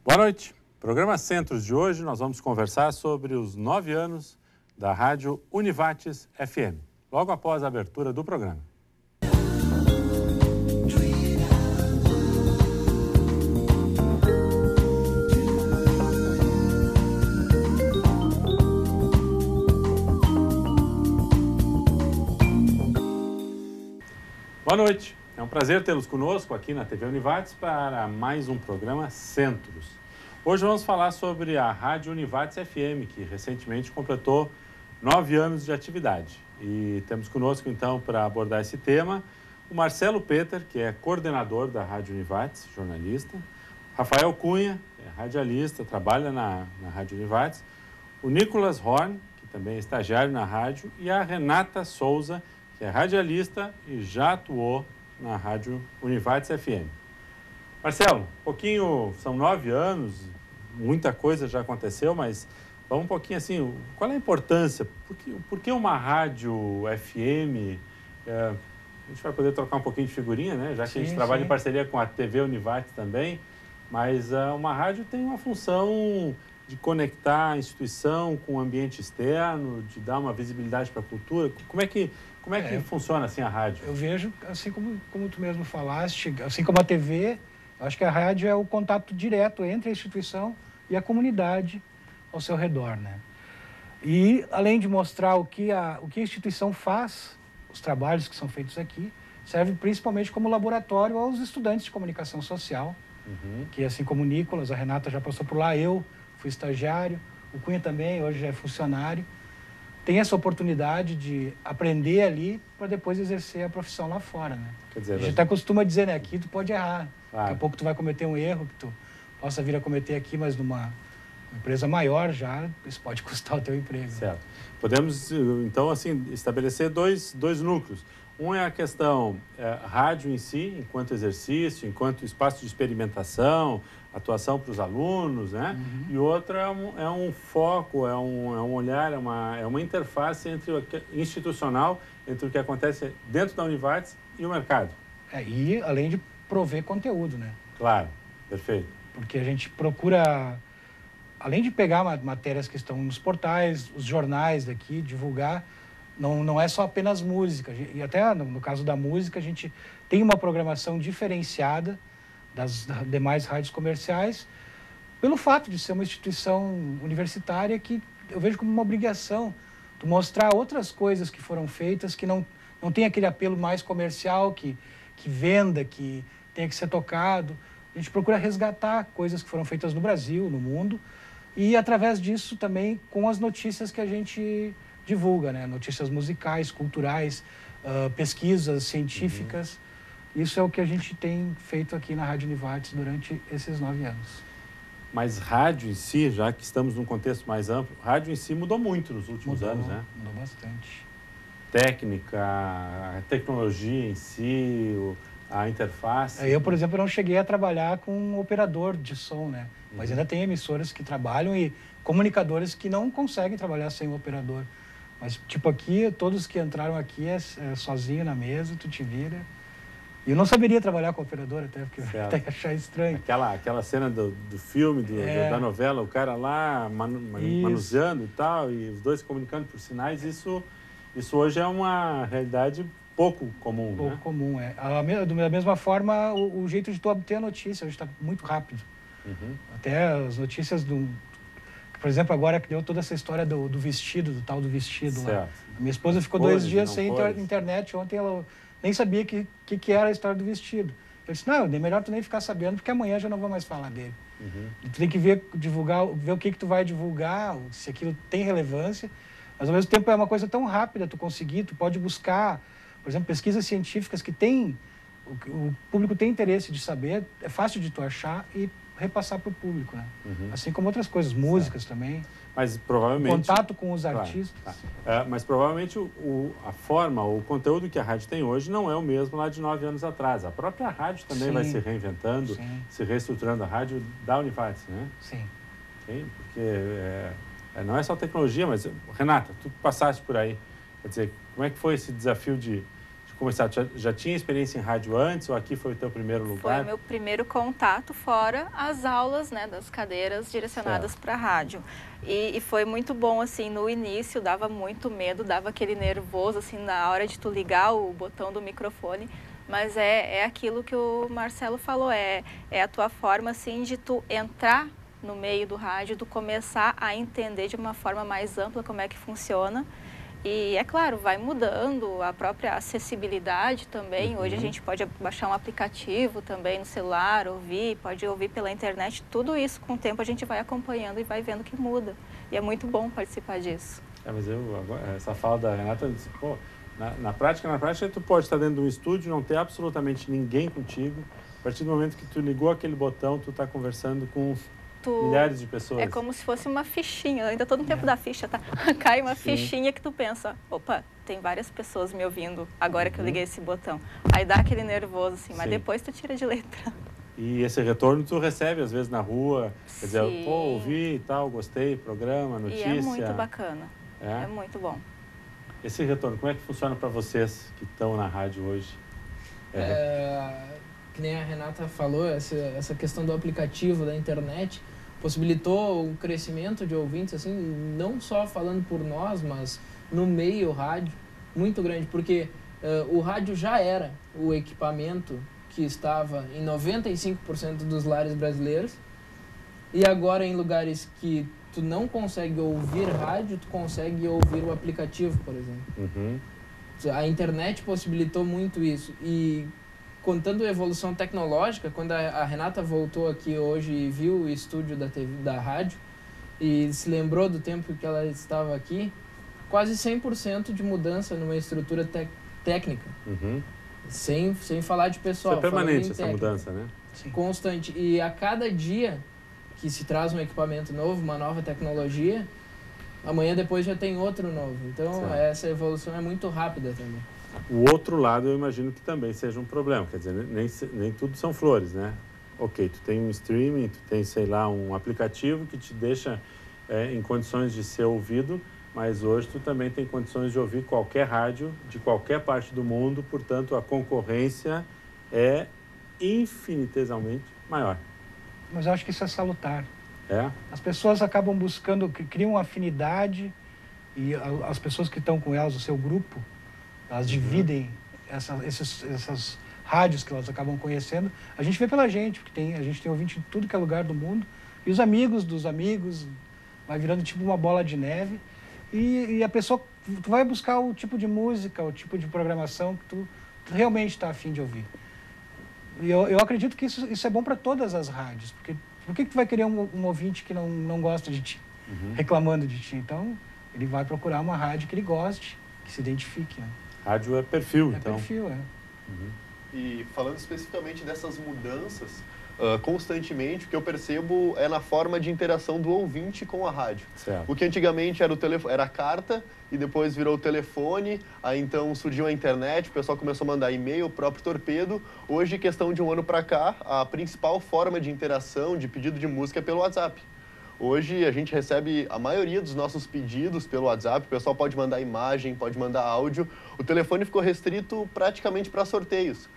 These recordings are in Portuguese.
Boa noite. Programa Centros de hoje nós vamos conversar sobre os 9 anos da Rádio Univates FM, logo após a abertura do programa. Boa noite. É um prazer tê-los conosco aqui na TV Univates para mais um programa Centros. Hoje vamos falar sobre a Rádio Univates FM, que recentemente completou 9 anos de atividade. E temos conosco, então, para abordar esse tema, o Marcelo Peter, que é coordenador da Rádio Univates, jornalista, Rafael Cunha, que é radialista, trabalha na Rádio Univates, o Nicolas Horn, que também é estagiário na rádio, e a Renata Souza, que é radialista e já atuou na Rádio Univates FM. Marcelo, são 9 anos, muita coisa já aconteceu, mas vamos um pouquinho assim, qual é a importância? Por que uma rádio FM? A gente vai poder trocar um pouquinho de figurinha, né? Já que a gente trabalha em parceria com a TV Univates também, mas uma rádio tem uma função de conectar a instituição com o ambiente externo, de dar uma visibilidade para a cultura. Como é que funciona assim a rádio? Eu vejo, assim como tu mesmo falaste, assim como a TV, eu acho que a rádio é o contato direto entre a instituição e a comunidade ao seu redor, né? E, além de mostrar o que a instituição faz, os trabalhos que são feitos aqui, serve principalmente como laboratório aos estudantes de comunicação social, que assim como o Nicolas, a Renata já passou por lá, eu fui estagiário, o Cunha também, hoje já é funcionário, tem essa oportunidade de aprender ali para depois exercer a profissão lá fora, né? Quer dizer, a gente até costuma dizer, né? Aqui tu pode errar. Claro. Daqui a pouco tu vai cometer um erro que tu possa vir a cometer aqui, mas numa empresa maior já, isso pode custar o teu emprego. Certo. Podemos, então, assim, estabelecer dois núcleos. Um é a questão rádio em si, enquanto exercício, enquanto espaço de experimentação, atuação para os alunos, né? E outra é um foco, é um olhar, é uma interface institucional entre o que acontece dentro da Univates e o mercado. E além de prover conteúdo, né? Claro, perfeito. Porque a gente procura, além de pegar matérias que estão nos portais, os jornais daqui, divulgar, não é só apenas música. E até no caso da música, a gente tem uma programação diferenciada das demais rádios comerciais, pelo fato de ser uma instituição universitária que eu vejo como uma obrigação de mostrar outras coisas que foram feitas, que não tem aquele apelo mais comercial, que venda, que tenha que ser tocado. A gente procura resgatar coisas que foram feitas no Brasil, no mundo, e através disso também com as notícias que a gente divulga, né? Notícias musicais, culturais, pesquisas científicas. Isso é o que a gente tem feito aqui na Rádio Univates durante esses 9 anos. Mas rádio em si, já que estamos num contexto mais amplo, rádio em si mudou muito nos últimos anos, né? Mudou bastante. Técnica, a tecnologia em si, a interface. Eu, por exemplo, não cheguei a trabalhar com um operador de som, né? Mas ainda tem emissoras que trabalham e comunicadores que não conseguem trabalhar sem o operador. Mas, tipo, aqui, todos que entraram aqui é sozinho na mesa, tu te vira. E eu não saberia trabalhar com operador até, porque eu até achar estranho. Aquela cena do filme, da novela, o cara lá manuseando e tal, e os dois se comunicando por sinais, isso hoje é uma realidade pouco comum, pouco comum, é. Da mesma forma, o jeito de tu obter a notícia hoje está muito rápido. Até as notícias por exemplo, agora que deu toda essa história do vestido, do tal do vestido lá. A minha esposa ficou 2 dias sem internet. Ontem ela nem sabia que era a história do vestido. Eu disse, não, é melhor tu nem ficar sabendo, porque amanhã já não vou mais falar dele. Tu tem que ver o que tu vai divulgar, se aquilo tem relevância, mas ao mesmo tempo é uma coisa tão rápida tu pode buscar, por exemplo, pesquisas científicas que o público tem interesse de saber, é fácil de tu achar e repassar para o público, né? Assim como outras coisas, músicas também. Mas provavelmente... Contato com os artistas. Mas provavelmente o conteúdo que a rádio tem hoje não é o mesmo lá de 9 anos atrás. A própria rádio também vai se reinventando, se reestruturando. A rádio da Univates, né? Sim. Porque não é só tecnologia, mas... Renata, tu passaste por aí. Quer dizer, como é que foi esse desafio de começar? Já tinha experiência em rádio antes ou aqui foi o teu primeiro lugar? Foi o meu primeiro contato, fora as aulas, né, das cadeiras direcionadas para rádio. E foi muito bom, assim, no início dava muito medo, dava aquele nervoso, assim, na hora de tu ligar o botão do microfone. Mas é aquilo que o Marcelo falou, é a tua forma, assim, de tu entrar no meio do rádio, tu começar a entender de uma forma mais ampla como é que funciona. E, é claro, vai mudando a própria acessibilidade também. Hoje a gente pode baixar um aplicativo também no celular, pode ouvir pela internet. Tudo isso, com o tempo, a gente vai acompanhando e vai vendo que muda. E é muito bom participar disso. Mas essa fala da Renata, eu disse, pô, na prática, tu pode estar dentro de um estúdio, não ter absolutamente ninguém contigo. A partir do momento que tu ligou aquele botão, tu está conversando com milhares de pessoas. É como se fosse uma fichinha, ainda estou no tempo da ficha, tá? Cai uma fichinha que tu pensa, opa, tem várias pessoas me ouvindo agora que eu liguei esse botão. Aí dá aquele nervoso, assim, mas depois tu tira de letra. E esse retorno tu recebe, às vezes, na rua, quer dizer, pô, ouvi e tal, gostei, programa, notícia. E é muito bacana, é muito bom. Esse retorno, como é que funciona para vocês que estão na rádio hoje? Que nem a Renata falou, essa questão do aplicativo, da internet, possibilitou o crescimento de ouvintes, assim, não só falando por nós, mas no meio rádio, muito grande, porque o rádio já era o equipamento que estava em 95% dos lares brasileiros, e agora em lugares que tu não consegue ouvir rádio, tu consegue ouvir o aplicativo, por exemplo. A internet possibilitou muito isso. E contando a evolução tecnológica, quando a Renata voltou aqui hoje e viu o estúdio da rádio e se lembrou do tempo que ela estava aqui, quase 100% de mudança numa estrutura técnica. Sem falar de pessoal. Isso é permanente, essa mudança, né? Sim. Constante. E a cada dia que se traz um equipamento novo, uma nova tecnologia, amanhã depois já tem outro novo. Então, essa evolução é muito rápida também. O outro lado, eu imagino que também seja um problema. Quer dizer, nem tudo são flores, né? Ok, tu tem um streaming, tu tem, sei lá, um aplicativo que te deixa em condições de ser ouvido, mas hoje tu também tem condições de ouvir qualquer rádio de qualquer parte do mundo, portanto, a concorrência é infinitesimamente maior. Mas eu acho que isso é salutar. É? As pessoas acabam buscando, criam afinidade e as pessoas que estão com elas, o seu grupo, elas dividem essas rádios que elas acabam conhecendo. A gente vê pela gente, porque a gente tem ouvinte em tudo que é lugar do mundo. E os amigos dos amigos, vai virando tipo uma bola de neve. E a pessoa, tu vai buscar o tipo de música, o tipo de programação que tu realmente está afim de ouvir. E eu acredito que isso é bom para todas as rádios, porque por que tu vai querer um ouvinte que não gosta de ti, reclamando de ti? Então, ele vai procurar uma rádio que ele goste, que se identifique, né? Rádio é perfil, então. É perfil, E falando especificamente dessas mudanças, constantemente, o que eu percebo é na forma de interação do ouvinte com a rádio. Certo. O que antigamente era a carta, e depois virou o telefone, aí então surgiu a internet, o pessoal começou a mandar e-mail, o próprio torpedo. Hoje, questão de um ano para cá, a principal forma de interação, de pedido de música é pelo WhatsApp. Hoje a gente recebe a maioria dos nossos pedidos pelo WhatsApp, o pessoal pode mandar imagem, pode mandar áudio. O telefone ficou restrito praticamente para sorteios.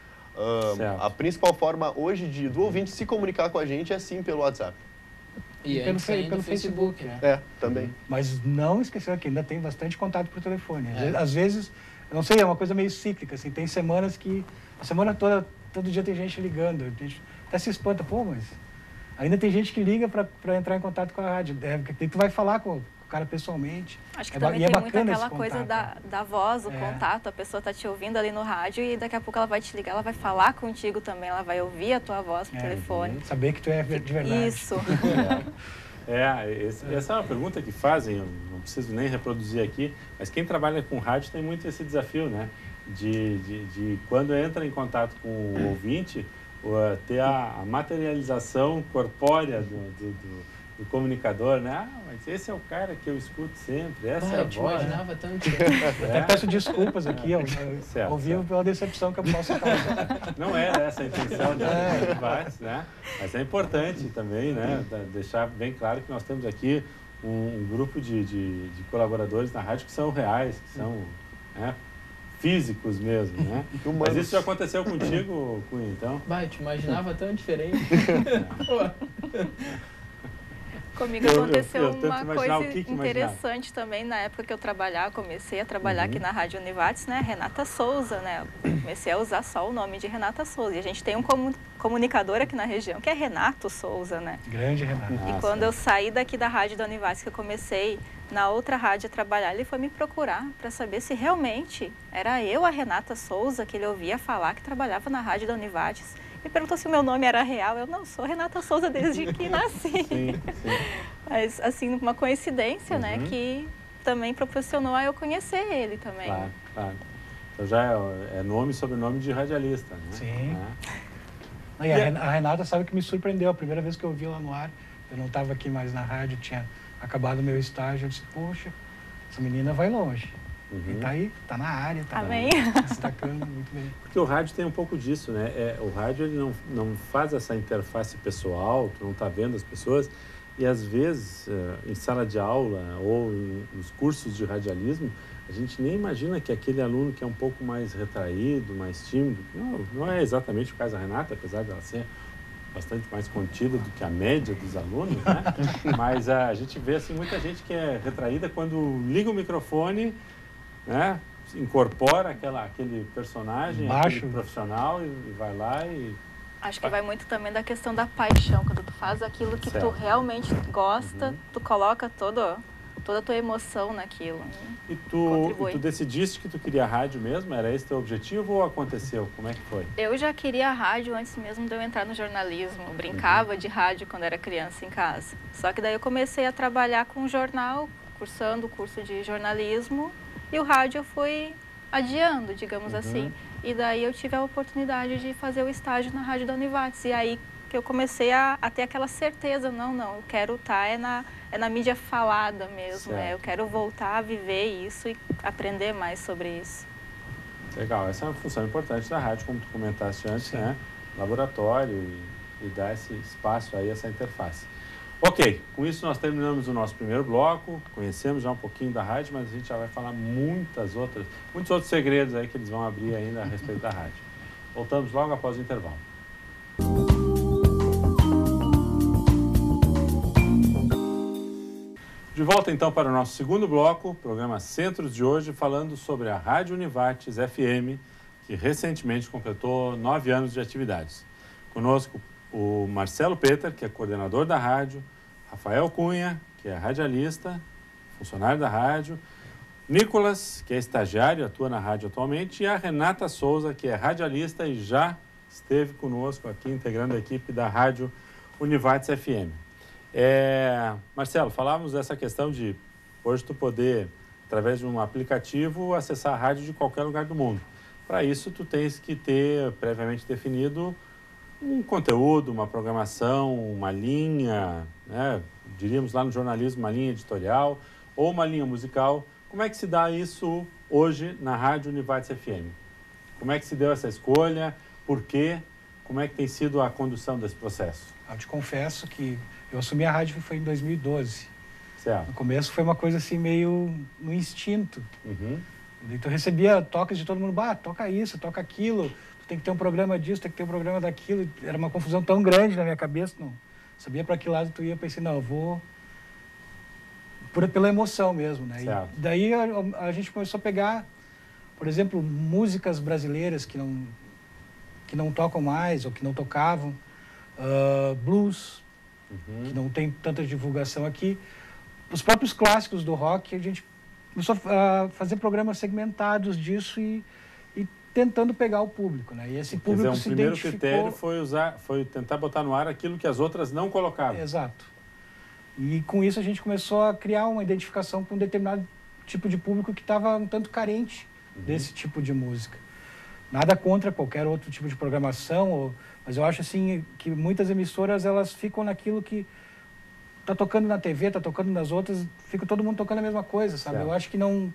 A principal forma hoje do ouvinte se comunicar com a gente é sim pelo WhatsApp. E pelo Facebook, né? Também. Mas não esquecer que ainda tem bastante contato por telefone. Às vezes, eu não sei, é uma coisa meio cíclica, assim, tem semanas que, a semana toda, todo dia tem gente ligando, até se espanta, pô, mas ainda tem gente que liga para entrar em contato com a rádio, porque tu vai falar com o cara pessoalmente. Acho que também tem muito aquela coisa da voz, o contato, a pessoa está te ouvindo ali no rádio e daqui a pouco ela vai te ligar, ela vai falar contigo também, ela vai ouvir a tua voz no telefone. Saber que tu é de verdade. Isso. Essa é uma pergunta que fazem, eu não preciso nem reproduzir aqui, mas quem trabalha com rádio tem muito esse desafio, né? De quando entra em contato com o ouvinte, ter a materialização corpórea do comunicador, né? Mas esse é o cara que eu escuto sempre, essa é a voz. Eu imaginava tanto. Até peço desculpas aqui ao vivo pela decepção que eu posso causar. Não era essa a intenção da debates, né? Mas é importante também, né? Deixar bem claro que nós temos aqui um grupo de colaboradores na rádio que são reais, que são físicos mesmo, né? Mas isso já aconteceu contigo, Cunha, então? Vai, te imaginava tão diferente. Comigo aconteceu eu tento uma imaginar coisa o que interessante também na época que eu comecei a trabalhar aqui na Rádio Univates, né? Renata Souza, né? Eu comecei a usar só o nome de Renata Souza. E a gente tem um comunicador aqui na região que é Renato Souza, né? Grande Renato. E quando eu saí daqui da Rádio da Univates, que eu comecei na outra rádio a trabalhar, ele foi me procurar para saber se realmente era eu, a Renata Souza, que ele ouvia falar que trabalhava na Rádio da Univates. Me perguntou se o meu nome era real. Eu não sou Renata Souza desde que nasci. Sim. Mas, assim, uma coincidência, né? Que também proporcionou a eu conhecer ele também. Claro. Então já é nome e sobrenome de radialista, né? Sim. E a Renata sabe que me surpreendeu. A primeira vez que eu ouvi ela no ar, eu não estava aqui mais na rádio, tinha acabado o meu estágio. Eu disse, poxa, essa menina vai longe. E tá aí, tá na área, tá destacando muito bem. Porque o rádio tem um pouco disso, né? O rádio ele não faz essa interface pessoal, tu não tá vendo as pessoas. E às vezes, em sala de aula ou nos cursos de radialismo, a gente nem imagina que aquele aluno que é um pouco mais retraído, mais tímido, não é exatamente o caso da Renata, apesar dela ser bastante mais contida do que a média dos alunos, né? Mas a gente vê assim, muita gente que é retraída quando liga o microfone, né? Incorpora aquele personagem, aquele profissional e vai lá e... Acho que vai muito também da questão da paixão. Quando tu faz aquilo que tu realmente gosta, tu coloca toda a tua emoção naquilo. E tu decidiste que tu queria rádio mesmo? Era esse teu objetivo ou aconteceu? Como é que foi? Eu já queria rádio antes mesmo de eu entrar no jornalismo. Eu brincava de rádio quando era criança em casa. Só que daí eu comecei a trabalhar com jornal, cursando o curso de jornalismo. E o rádio eu fui adiando, digamos assim. E daí eu tive a oportunidade de fazer o estágio na Rádio da Univates. E aí que eu comecei a ter aquela certeza, não, eu quero estar na mídia falada mesmo. Eu quero voltar a viver isso e aprender mais sobre isso. Legal, essa é uma função importante da rádio, como tu comentaste antes, né? Laboratório e dar esse espaço aí, essa interface. Ok, com isso nós terminamos o nosso primeiro bloco, conhecemos já um pouquinho da rádio, mas a gente já vai falar muitos outros segredos aí que eles vão abrir ainda a respeito da rádio. Voltamos logo após o intervalo. De volta então para o nosso segundo bloco, programa Centros de hoje, falando sobre a Rádio Univates FM, que recentemente completou 9 anos de atividades. Conosco o Marcelo Peter, que é coordenador da rádio, Rafael Cunha, que é radialista, funcionário da rádio, Nicolas, que é estagiário, atua na rádio atualmente, e a Renata Souza, que é radialista e já esteve conosco aqui, integrando a equipe da Rádio Univates FM. Marcelo, falávamos dessa questão de hoje tu poder, através de um aplicativo, acessar a rádio de qualquer lugar do mundo. Para isso, tu tens que ter previamente definido um conteúdo, uma programação, uma linha, né? Diríamos lá no jornalismo, uma linha editorial ou uma linha musical. Como é que se dá isso hoje na Rádio Univates FM? Como é que se deu essa escolha? Por quê? Como é que tem sido a condução desse processo? Eu te confesso que eu assumi a rádio foi em 2012. Certo. No começo foi uma coisa assim meio no instinto. Então eu recebia toques de todo mundo, toca isso, toca aquilo, tu tem que ter um programa disso, tem que ter um programa daquilo. Era uma confusão tão grande na minha cabeça, não sabia para que lado tu ia. Eu pensei, não, eu vou pela emoção mesmo, né? Certo. E daí a gente começou a pegar, por exemplo, músicas brasileiras que não tocam mais ou que não tocavam, blues, que não tem tanta divulgação aqui. Os próprios clássicos do rock, a gente começou a fazer programas segmentados disso e tentando pegar o público, né? E esse público se identificou... O primeiro critério foi tentar botar no ar aquilo que as outras não colocavam. Exato. E com isso a gente começou a criar uma identificação com um determinado tipo de público que estava um tanto carente desse tipo de música. Nada contra qualquer outro tipo de programação, mas eu acho assim que muitas emissoras elas ficam naquilo que tá tocando na TV, tá tocando nas outras, fica todo mundo tocando a mesma coisa, sabe? Certo. Eu acho que não...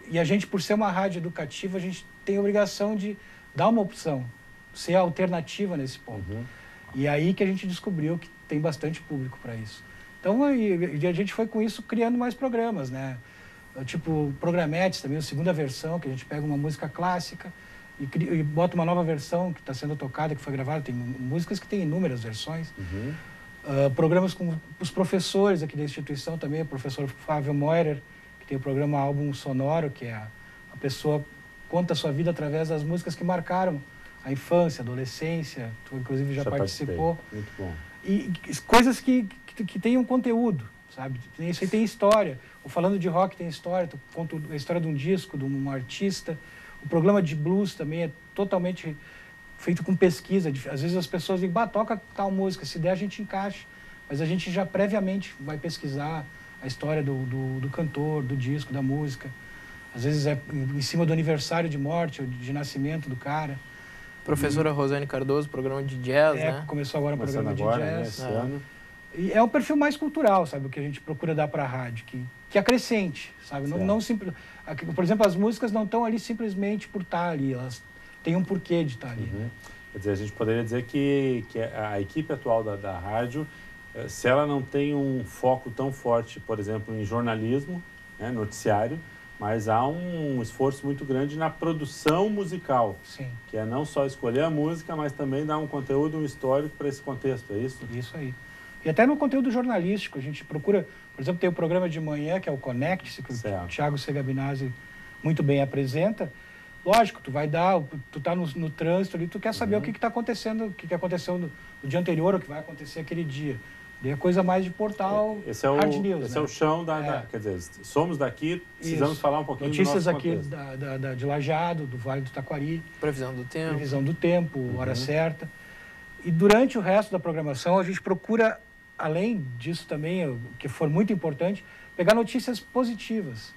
E a gente, por ser uma rádio educativa, a gente tem a obrigação de dar uma opção, ser alternativa nesse ponto. E aí que a gente descobriu que tem bastante público para isso. Então, e a gente foi com isso criando mais programas, né? tipo programetes também, a segunda versão, que a gente pega uma música clássica e bota uma nova versão que está sendo tocada, que foi gravada. Tem músicas que têm inúmeras versões. Programas com os professores aqui da instituição também, o professor Flávio Moirer, que tem o programa Álbum Sonoro, que é a pessoa conta a sua vida através das músicas que marcaram a infância, a adolescência. Tu, inclusive, já participou. Muito bom. E coisas que tenham conteúdo, sabe? Isso aí tem história. O Falando de Rock tem história, tu conta a história de um disco, de um artista. O programa de blues também é totalmente feito com pesquisa. Às vezes as pessoas dizem, toca tal música, se der a gente encaixa. Mas a gente já previamente vai pesquisar a história do cantor, do disco, da música. Às vezes é em cima do aniversário de morte ou de nascimento do cara. Professora Rosane Cardoso, programa de jazz, né? Começou agora o programa de jazz. Né, esse ano. E é um perfil mais cultural, sabe? O que a gente procura dar para a rádio, que acrescente, sabe? Não simples. Por exemplo, as músicas não estão ali simplesmente por estar ali, elas têm um porquê de estar ali. Quer dizer, a gente poderia dizer que a equipe atual da rádio, se ela não tem um foco tão forte, por exemplo, em jornalismo, né, noticiário, mas há um esforço muito grande na produção musical. Sim. Que é não só escolher a música, mas também dar um conteúdo, um histórico para esse contexto, é isso? Isso aí. E até no conteúdo jornalístico, a gente procura, por exemplo, tem o programa de manhã, que é o Connect, que o Thiago Segabinazzi muito bem apresenta. Lógico, tu tá no trânsito ali, tu quer saber o que está acontecendo, o que aconteceu no dia anterior, o que vai acontecer aquele dia. É coisa mais de portal hard news. Esse é o chão quer dizer, somos daqui, precisamos falar um pouquinho notícias do nosso aqui contexto. de Lajeado, do Vale do Taquari. Previsão do tempo. Hora certa. E durante o resto da programação, a gente procura, além disso também, o que for muito importante, pegar notícias positivas,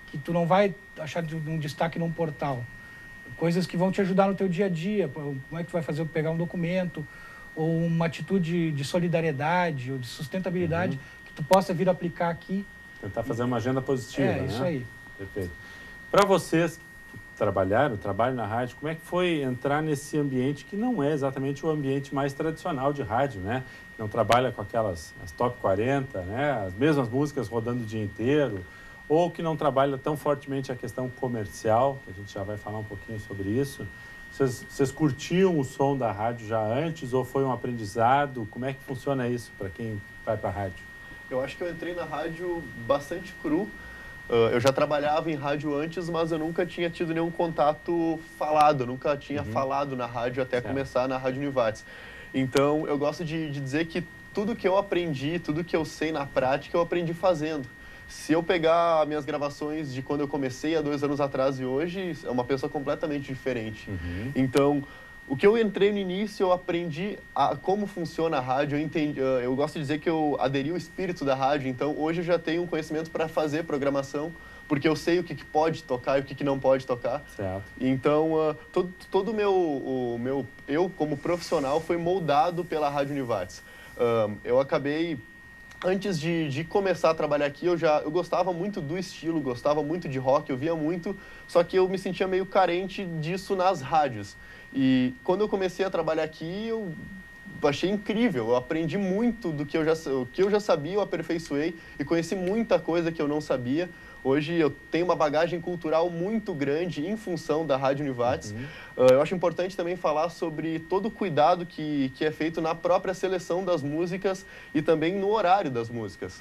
que tu não vai achar de um destaque num portal. Coisas que vão te ajudar no teu dia a dia, como é que tu vai pegar um documento, ou uma atitude de solidariedade ou de sustentabilidade que tu possa vir aplicar aqui. Tentar fazer uma agenda positiva, né? Isso aí. Perfeito. Para vocês que trabalham na rádio, como é que foi entrar nesse ambiente que não é exatamente o ambiente mais tradicional de rádio, né? Não trabalha com as top 40, né? As mesmas músicas rodando o dia inteiro, ou que não trabalha tão fortemente a questão comercial, que a gente já vai falar um pouquinho sobre isso. Vocês curtiam o som da rádio já antes ou foi um aprendizado? Como é que funciona isso para quem vai para a rádio? Eu acho que eu entrei na rádio bastante cru. Eu já trabalhava em rádio antes, mas eu nunca tinha tido nenhum contato falado. Eu nunca tinha falado na rádio até começar na Rádio Univates. Então, eu gosto de dizer que tudo que eu aprendi, tudo que eu sei na prática, eu aprendi fazendo. Se eu pegar minhas gravações de quando eu comecei há 2 anos atrás e hoje, é uma pessoa completamente diferente. Então, o que eu entrei no início, eu aprendi como funciona a rádio, eu gosto de dizer que eu aderi ao espírito da rádio, então hoje eu já tenho um conhecimento para fazer programação, porque eu sei o que pode tocar e o que não pode tocar. Certo. Então, todo eu como profissional foi moldado pela Rádio Univates. Eu acabei... Antes de começar a trabalhar aqui, eu gostava muito do estilo, gostava muito de rock, eu via muito, só que eu me sentia meio carente disso nas rádios. E quando eu comecei a trabalhar aqui, eu achei incrível, eu aprendi muito do que eu já sabia, eu aperfeiçoei e conheci muita coisa que eu não sabia. Hoje eu tenho uma bagagem cultural muito grande em função da Rádio Univates. Eu acho importante também falar sobre todo o cuidado que é feito na própria seleção das músicas e também no horário das músicas.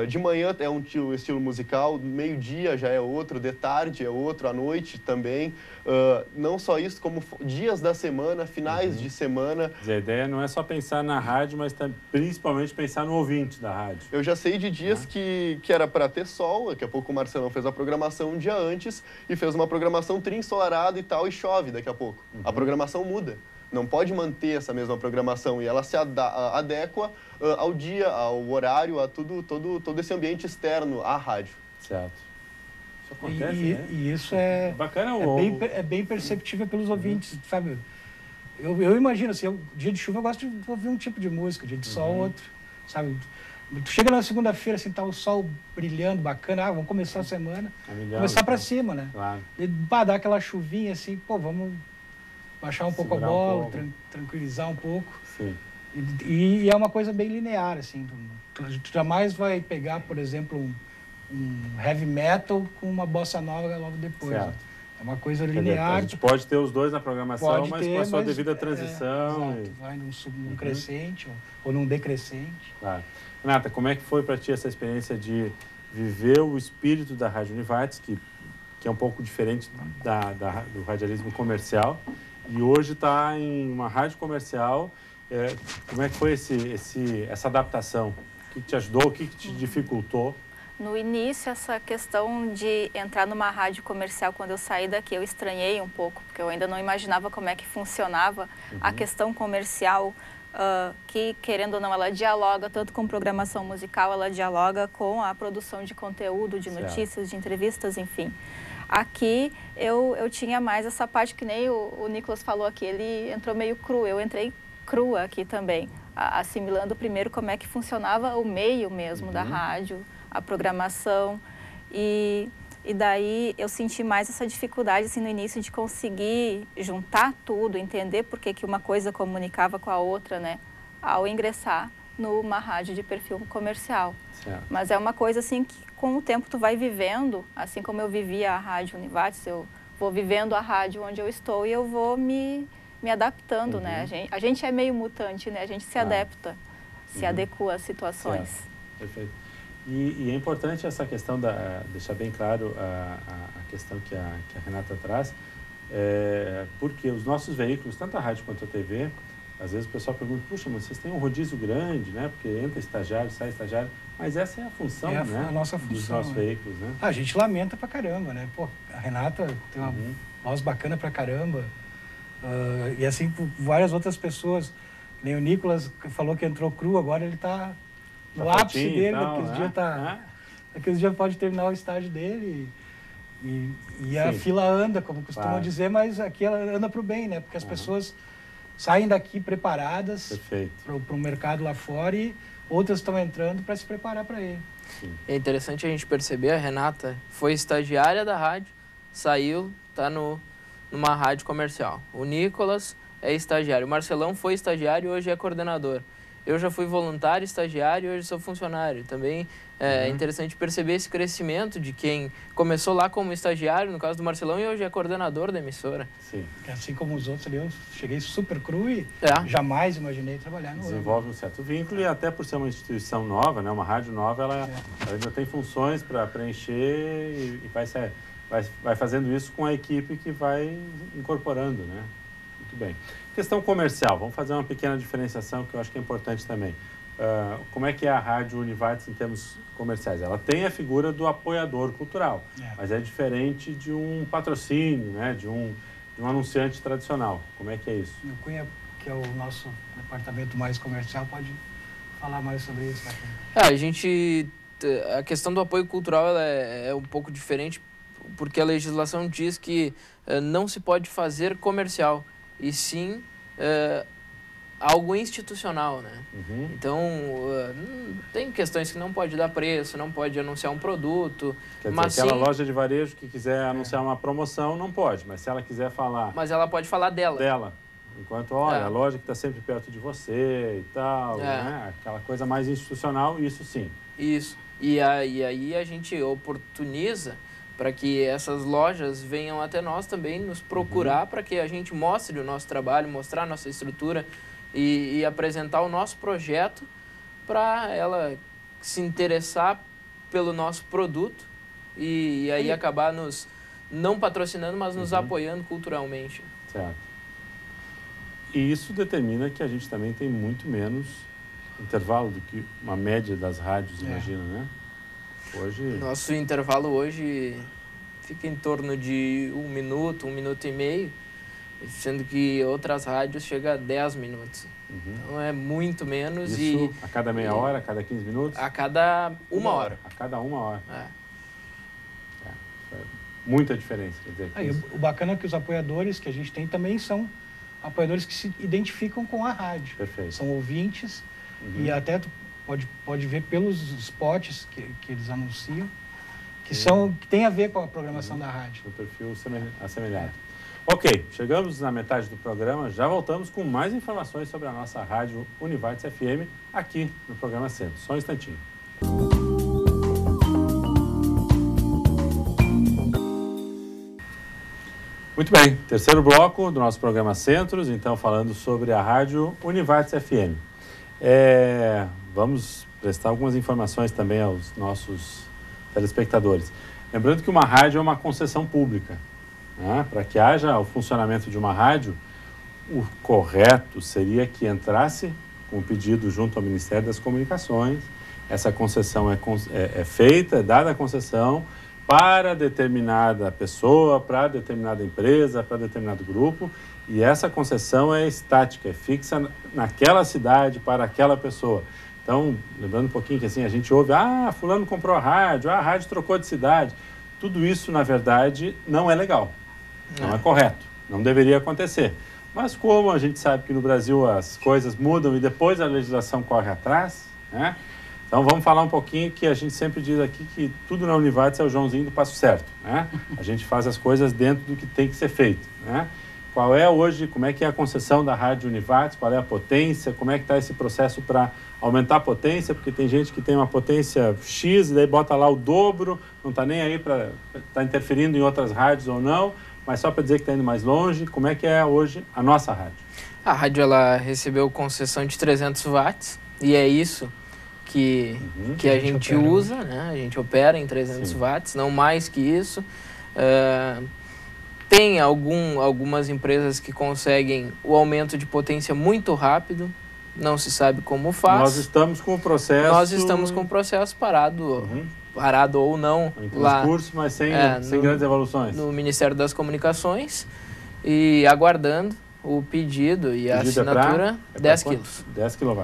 De manhã é um estilo musical, meio-dia já é outro, de tarde é outro, à noite também. Não só isso, como dias da semana, finais de semana. A ideia não é só pensar na rádio, mas principalmente pensar no ouvinte da rádio. Eu já sei de dias que era para ter sol, daqui a pouco o Marcelão fez a programação um dia antes e fez uma programação tri-ensolarada e tal, e chove daqui a pouco. A programação muda. Não pode manter essa mesma programação e ela se adequa ao dia, ao horário, a todo esse ambiente externo à rádio. Certo. Isso acontece, né? E isso é bacana. É bem perceptível pelos ouvintes, sabe? Eu imagino, assim, dia de chuva eu gosto de ouvir um tipo de música, dia de sol outro, sabe? Tu chega na segunda-feira, assim, tá o sol brilhando, bacana, vamos começar a semana, começar para cima, né? Claro. E dá aquela chuvinha, assim, vamos baixar um pouco a bola, tranquilizar um pouco. Sim. E é uma coisa bem linear, assim. Tu jamais vai pegar, por exemplo, heavy metal com uma bossa nova logo depois. Né? É uma coisa linear. A gente pode ter os dois na programação, mas com a sua devida transição. transição. Vai num crescente ou num decrescente. Claro. Renata, como é que foi para ti essa experiência de viver o espírito da Rádio Univates, que é um pouco diferente do radialismo comercial, e hoje está em uma rádio comercial? Como é que foi essa adaptação? O que te ajudou, o que te dificultou? No início, essa questão de entrar numa rádio comercial, quando eu saí daqui, eu estranhei um pouco, porque eu ainda não imaginava como é que funcionava a questão comercial, que, querendo ou não, ela dialoga tanto com programação musical, ela dialoga com a produção de conteúdo, de notícias, de entrevistas, enfim. Aqui, eu tinha mais essa parte, que nem o Nicolas falou aqui, ele entrou meio cru, eu entrei crua aqui também, assimilando primeiro como é que funcionava o meio mesmo da rádio, a programação, e daí eu senti mais essa dificuldade assim, no início de conseguir juntar tudo, entender por que uma coisa comunicava com a outra, né, ao ingressar numa rádio de perfil comercial. Certo. Mas é uma coisa assim que com o tempo tu vai vivendo, assim como eu vivia a Rádio Univates, eu vou vivendo a rádio onde eu estou e eu vou me adaptando, né? A gente é meio mutante, né? A gente se adapta, se adequa às situações. Certo. Perfeito. E é importante essa questão, deixar bem claro a questão que a Renata traz, porque os nossos veículos, tanto a rádio quanto a TV, às vezes o pessoal pergunta, puxa, mas vocês têm um rodízio grande, né? Porque entra estagiário, sai estagiário, mas essa é a função, né? A nossa função, dos nossos veículos, né? A gente lamenta pra caramba, né? Pô, a Renata tem uma voz bacana pra caramba, e assim por várias outras pessoas. Nem o Nicolas falou que entrou cru, agora ele tá no ápice dele, daqueles dias pode terminar o estágio dele e a fila anda, como costumam dizer, mas aqui ela anda para o bem, né? Porque as pessoas saem daqui preparadas para o mercado lá fora e outras estão entrando para se preparar para ele. Sim. É interessante a gente perceber, a Renata foi estagiária da rádio, saiu, está numa rádio comercial. O Nicolas é estagiário, o Marcelão foi estagiário e hoje é coordenador. Eu já fui voluntário, estagiário e hoje sou funcionário. Também é interessante perceber esse crescimento de quem começou lá como estagiário, no caso do Marcelão, e hoje é coordenador da emissora. Sim. Assim como os outros ali, eu cheguei super cru e jamais imaginei trabalhar no Desenvolve um certo vínculo e até por ser uma instituição nova, né, uma rádio nova, ela ainda tem funções para preencher e vai fazendo isso com a equipe que vai incorporando, né? Muito bem. Questão comercial, vamos fazer uma pequena diferenciação que eu acho que é importante também. Como é que é a Rádio Univates em termos comerciais? Ela tem a figura do apoiador cultural, mas é diferente de um patrocínio, né? de um anunciante tradicional. Como é que é isso? O Cunha, que é o nosso departamento mais comercial, pode falar mais sobre isso. A questão do apoio cultural ela é um pouco diferente, porque a legislação diz que não se pode fazer comercial, e sim algo institucional, né? Então, tem questões que não pode dar preço, não pode anunciar um produto. Quer dizer, mas aquela loja de varejo que quiser anunciar uma promoção, não pode, mas se ela quiser falar... Mas ela pode falar dela. Enquanto, olha, a loja que está sempre perto de você e tal, né? Aquela coisa mais institucional, isso sim. Isso. E aí a gente oportuniza para que essas lojas venham até nós também nos procurar para que a gente mostre o nosso trabalho, mostrar a nossa estrutura e apresentar o nosso projeto para ela se interessar pelo nosso produto e aí acabar nos não patrocinando, mas nos apoiando culturalmente. Certo. E isso determina que a gente também tem muito menos intervalo do que uma média das rádios, imagina, né? Hoje... Nosso intervalo hoje fica em torno de 1 minuto, 1 minuto e meio, sendo que outras rádios chegam a 10 minutos. Então é muito menos. Isso a cada meia hora, a cada 15 minutos? A cada uma hora. A cada 1 hora. Muita diferença. Quer dizer, o bacana é que os apoiadores que a gente tem também são apoiadores que se identificam com a rádio. Perfeito. São ouvintes e até tu pode ver pelos spots que eles anunciam, que tem a ver com a programação da rádio. O perfil assemelhado. Ok, chegamos na metade do programa, já voltamos com mais informações sobre a nossa rádio Univates FM aqui no programa Centro. Só um instantinho. Muito bem, terceiro bloco do nosso programa Centros, então falando sobre a rádio Univates FM. Vamos prestar algumas informações também aos nossos telespectadores. Lembrando que uma rádio é uma concessão pública, né? Para que haja o funcionamento de uma rádio, o correto seria que entrasse com o pedido junto ao Ministério das Comunicações. Essa concessão é feita, é dada a concessão para determinada pessoa, para determinada empresa, para determinado grupo, e essa concessão é estática, é fixa naquela cidade, para aquela pessoa. Então, lembrando um pouquinho que assim, a gente ouve, fulano comprou a rádio trocou de cidade. Tudo isso, na verdade, não é legal, não é correto, não deveria acontecer. Mas como a gente sabe que no Brasil as coisas mudam e depois a legislação corre atrás, né? Então vamos falar um pouquinho que a gente sempre diz aqui que tudo na Univates é o Joãozinho do passo certo, né? A gente faz as coisas dentro do que tem que ser feito, né? Qual é hoje, como é que é a concessão da rádio Univates, qual é a potência, como é que está esse processo para aumentar a potência, porque tem gente que tem uma potência X e daí bota lá o dobro, não está nem aí para estar interferindo em outras rádios ou não, mas só para dizer que está indo mais longe. Como é que é hoje a nossa rádio? A rádio ela recebeu concessão de 300 watts e é isso que a gente usa, né? A gente opera em 300 watts, não mais que isso. Tem algumas empresas que conseguem o aumento de potência muito rápido, não se sabe como faz. Nós estamos com o processo... Nós estamos com o processo parado, parado ou não. Em curso, mas sem grandes evoluções. No Ministério das Comunicações e aguardando o pedido e a assinatura, 10 quilos. 10 kW.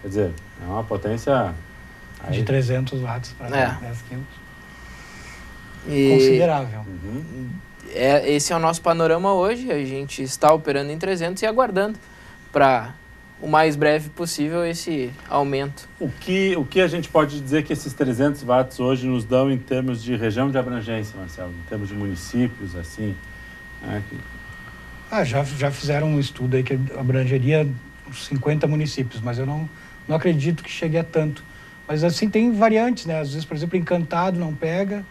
Quer dizer, é uma potência... De 300 watts para 10 quilos. Considerável. Esse é o nosso panorama hoje. A gente está operando em 300 e aguardando para o mais breve possível esse aumento. O que a gente pode dizer que esses 300 watts hoje nos dão em termos de região de abrangência, Marcelo? Em termos de municípios, assim? Já fizeram um estudo aí que abrangeria uns 50 municípios, mas eu não acredito que chegue a tanto. Mas assim, tem variantes, né? Às vezes, por exemplo, Encantado não pega,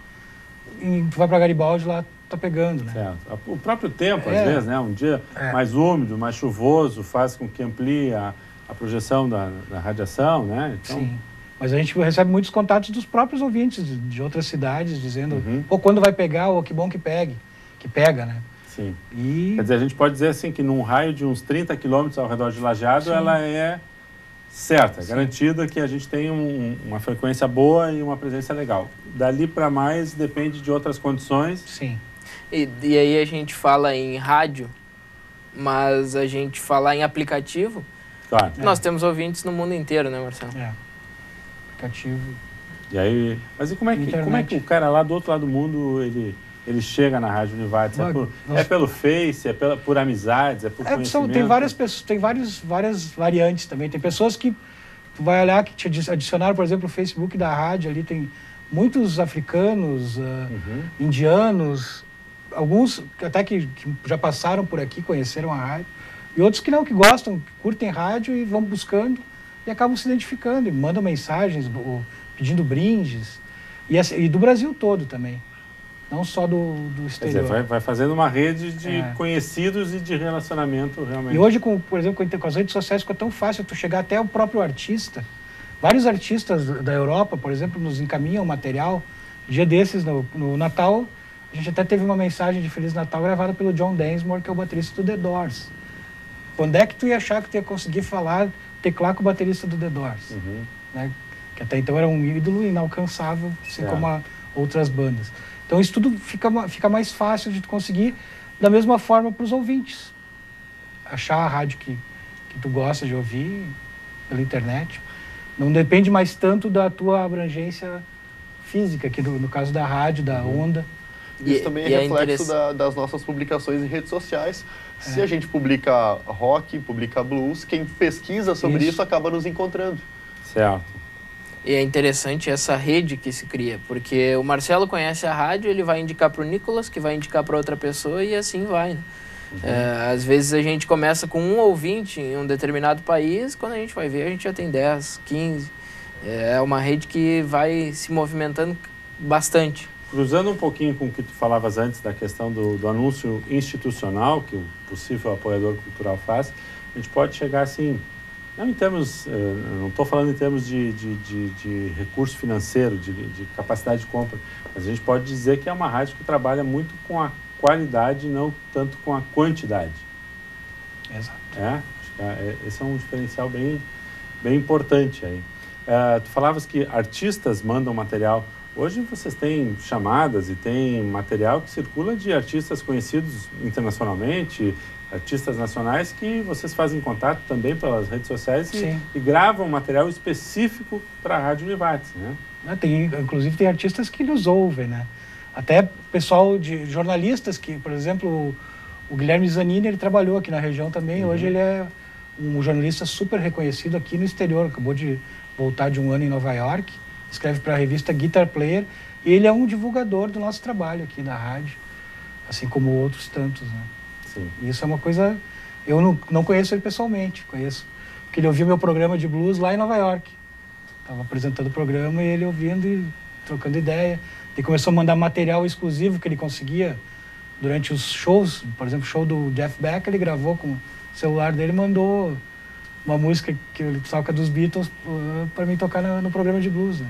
tu vai para Garibaldi, lá tá pegando, né? Certo. O próprio tempo, às vezes, né? Um dia mais úmido, mais chuvoso, faz com que amplie a projeção da radiação, né? Então... Sim. Mas a gente recebe muitos contatos dos próprios ouvintes de outras cidades, dizendo, quando vai pegar, ou que bom que pegue, que pega, né? Sim. Quer dizer, a gente pode dizer assim que num raio de uns 30 quilômetros ao redor de Lajeado, ela é certa, garantida que a gente tem uma frequência boa e uma presença legal. Dali para mais depende de outras condições. Sim. E aí a gente fala em rádio, mas a gente fala em aplicativo. Claro. Nós temos ouvintes no mundo inteiro, né, Marcelo? Aplicativo. E aí, mas e como é que o cara lá do outro lado do mundo, ele chega na Rádio Univates? É pelo Face, por amizades, é por conhecimento? Tem várias pessoas, tem várias variantes também. Tem pessoas que tu vai olhar que te adicionaram, por exemplo, o Facebook da rádio, ali tem muitos africanos, indianos, alguns até que já passaram por aqui, conheceram a rádio, e outros que não, que gostam, que curtem rádio e vão buscando e acabam se identificando, e mandam mensagens, pedindo brindes, e do Brasil todo também. Não só do exterior. Quer dizer, vai fazendo uma rede de conhecidos e de relacionamento realmente. E hoje, por exemplo, com as redes sociais, ficou tão fácil tu chegar até o próprio artista. Vários artistas da Europa, por exemplo, nos encaminham material. Dia desses, no Natal, a gente até teve uma mensagem de Feliz Natal gravada pelo John Densmore, que é o baterista do The Doors. Quando é que tu ia achar que tu ia conseguir teclar com o baterista do The Doors? Né? Que até então era um ídolo inalcançável, assim como outras bandas. Então isso tudo fica mais fácil de tu conseguir, da mesma forma para os ouvintes. Achar a rádio que tu gosta de ouvir pela internet. Não depende mais tanto da tua abrangência física, que no caso da rádio, da onda. Isso também é reflexo das nossas publicações em redes sociais. Se a gente publica rock, publica blues, quem pesquisa sobre isso acaba nos encontrando. Certo. E é interessante essa rede que se cria, porque o Marcelo conhece a rádio, ele vai indicar para o Nicolas, que vai indicar para outra pessoa, e assim vai, né? Às vezes a gente começa com um ouvinte em um determinado país, quando a gente vai ver, a gente já tem 10, 15. É uma rede que vai se movimentando bastante. cruzando um pouquinho com o que tu falavas antes da questão do anúncio institucional que o possível apoiador cultural faz, a gente pode chegar assim, não em termos, não estou falando em termos de recurso financeiro, de capacidade de compra, mas a gente pode dizer que é uma rádio que trabalha muito com a qualidade, não tanto com a quantidade. Exato. Esse é um diferencial bem importante aí. Tu falavas que artistas mandam material. Hoje vocês têm chamadas e tem material que circula de artistas conhecidos internacionalmente, artistas nacionais que vocês fazem contato também pelas redes sociais e gravam material específico para a Rádio Univates, né? Inclusive tem artistas que nos ouvem, né? Até pessoal de jornalistas que, por exemplo, o Guilherme Zanini, ele trabalhou aqui na região também. Hoje ele é um jornalista super reconhecido aqui no exterior, acabou de voltar de um ano em Nova York, escreve para a revista Guitar Player, e ele é um divulgador do nosso trabalho aqui na rádio, assim como outros tantos, né? Sim. E isso é uma coisa... Eu não conheço ele pessoalmente, conheço, porque ele ouviu meu programa de blues lá em Nova York. Estava apresentando o programa e ele ouvindo e trocando ideia. Ele começou a mandar material exclusivo que ele conseguia durante os shows. Por exemplo, o show do Jeff Beck, ele gravou com o celular dele e mandou uma música que ele toca dos Beatles para mim tocar no programa de blues, né?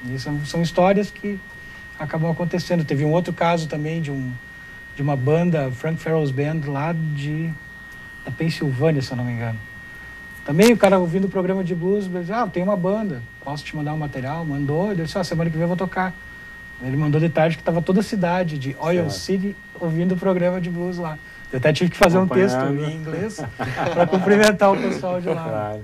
E são histórias que acabam acontecendo. Teve um outro caso também de uma banda, Frank Farrell's Band, lá da Pensilvânia, se eu não me engano. Também o cara ouvindo o programa de blues, ele disse, tem uma banda, posso te mandar um material? Mandou, ele disse, semana que vem eu vou tocar. Ele mandou de tarde que estava toda a cidade de Oil City ouvindo o programa de blues lá. Eu até tive que fazer um texto em inglês para cumprimentar o pessoal de lá.